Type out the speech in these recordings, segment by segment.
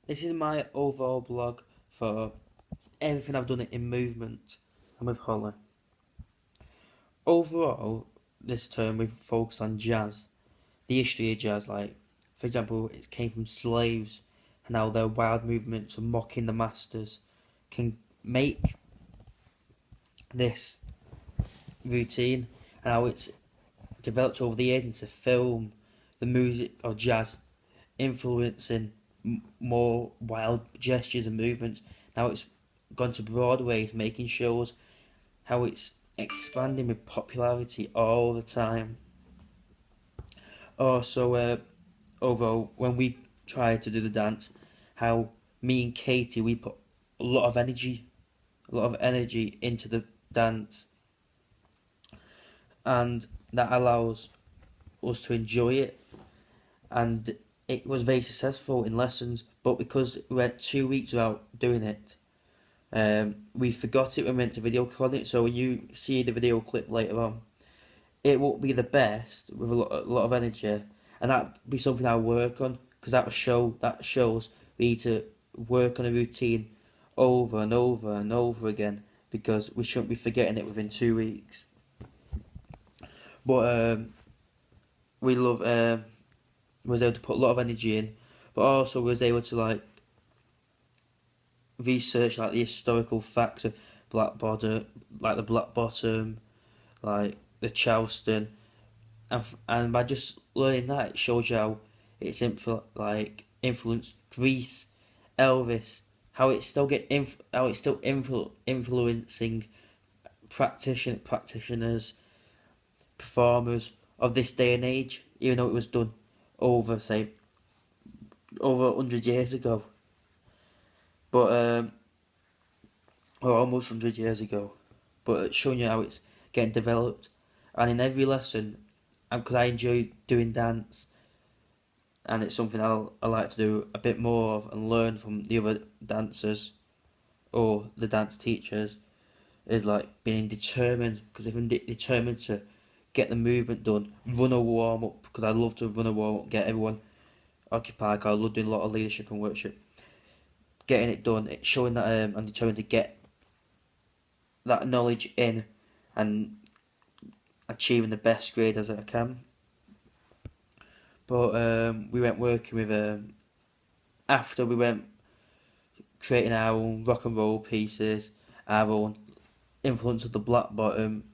This is my overall blog for everything I've done in movement and with Holly. Overall, this term we've focused on jazz, the history of jazz. Like, for example, it came from slaves and how their wild movements of mocking the masters can make this routine, and how it's developed over the years into film, the music of jazz influencing more wild gestures and movements. Now it's gone to Broadway, it's making shows, how it's expanding with popularity all the time. Also, overall, when we tried to do the dance, how me and Katie, we put a lot of energy, into the dance, and that allows us to enjoy it. And it was very successful in lessons, but because we went 2 weeks without doing it, we forgot it when we went to video call it. So when you see the video clip later on, it won't be the best with a lot of energy, and that be something I'll work on, because that shows we need to work on a routine over and over and over again, because we shouldn't be forgetting it within 2 weeks. But we was able to put a lot of energy in, but also was able to like research like the historical facts of Black Bottom, like the Black Bottom, like the Charleston, and by just learning that, it shows you how influenced Greece, Elvis, how it's still influencing practitioners, performers of this day and age, even though it was done over say over 100 years ago, but or almost 100 years ago. But it's showing you how it's getting developed, and in every lesson, because I enjoy doing dance, and it's something I like to do a bit more of and learn from the other dancers or the dance teachers, is like being determined, because if I'm determined to get the movement done, run a warm up, because I love to run a warm up, get everyone occupied, because I love doing a lot of leadership and worship. Getting it done, it's showing that I'm determined to get that knowledge in and achieving the best grade as I can. But we went working with after we went creating our own rock and roll pieces, our own influence of the Black Bottom.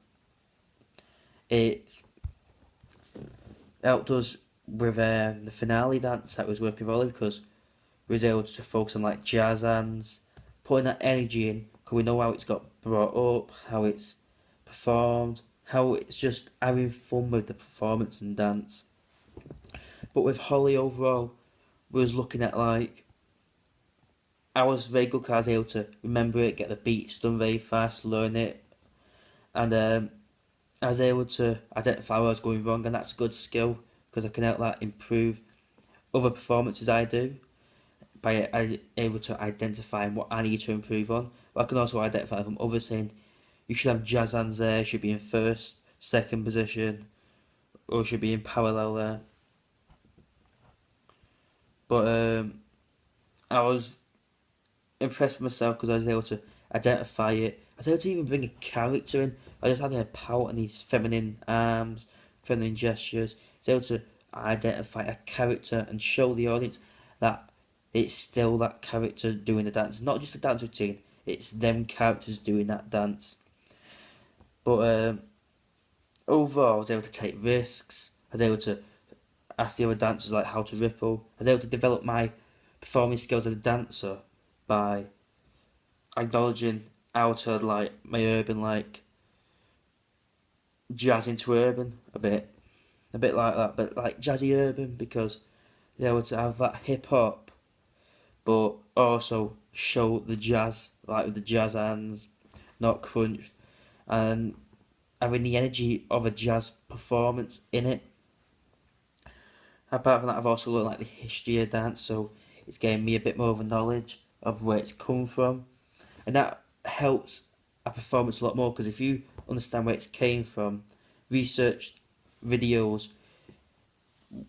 It helped us with the finale dance that was working with Ollie, because we was able to focus on like jazz hands, putting that energy in, because we know how it's got brought up, how it's performed, how it's just having fun with the performance and dance. But with Holly overall, we was looking at like, I was very good because I was able to remember it, get the beats done very fast, learn it, and I was able to identify where I was going wrong, and that's a good skill, because I can help that improve other performances I do by able to identify what I need to improve on. But I can also identify from others saying you should have jazz hands there, should be in first, second position, or should be in parallel there. But I was impressed with myself because I was able to identify it. I was able to even bring a character in. I just having a pout and these feminine arms, feminine gestures. I was able to identify a character and show the audience that it's still that character doing the dance. It's not just a dance routine, it's them characters doing that dance. But overall, I was able to take risks. I was able to ask the other dancers like how to ripple. I was able to develop my performing skills as a dancer by acknowledging how to like my urban, like jazz into urban a bit like that, but like jazzy urban, because they were to have that hip hop, but also show the jazz, like with the jazz hands, not crunch, and having the energy of a jazz performance in it. Apart from that, I've also learned like the history of dance, so it's getting me a bit more of a knowledge of where it's come from, and that helps a performance a lot more, because if you understand where it came from, research videos,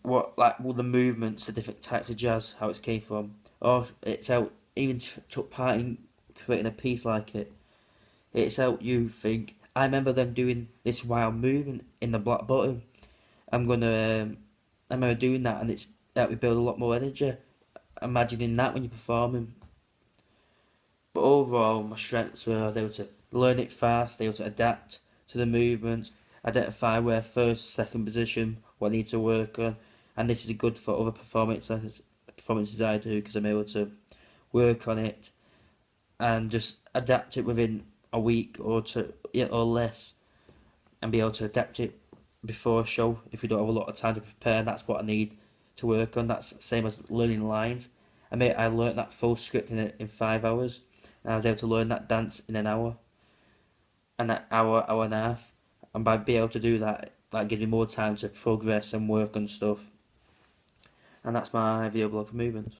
what the movements, the different types of jazz, how it came from, or it's how even took part in creating a piece like it. It's how you think. I remember them doing this wild movement in the Black Bottom. I'm gonna, I remember doing that, and it's that we build a lot more energy. Imagining that when you're performing. But overall, my strengths were I was able to learn it fast, able to adapt to the movements, identify where first, second position, what I need to work on, and this is good for other performances I do because I'm able to work on it and just adapt it within a week or two, yeah, or less, and be able to adapt it before a show if we don't have a lot of time to prepare. And that's what I need to work on. That's the same as learning lines. I learnt that full script in 5 hours, and I was able to learn that dance in an hour, and that hour and a half. And by being able to do that, that gives me more time to progress and work on stuff. And that's my video blog for movements.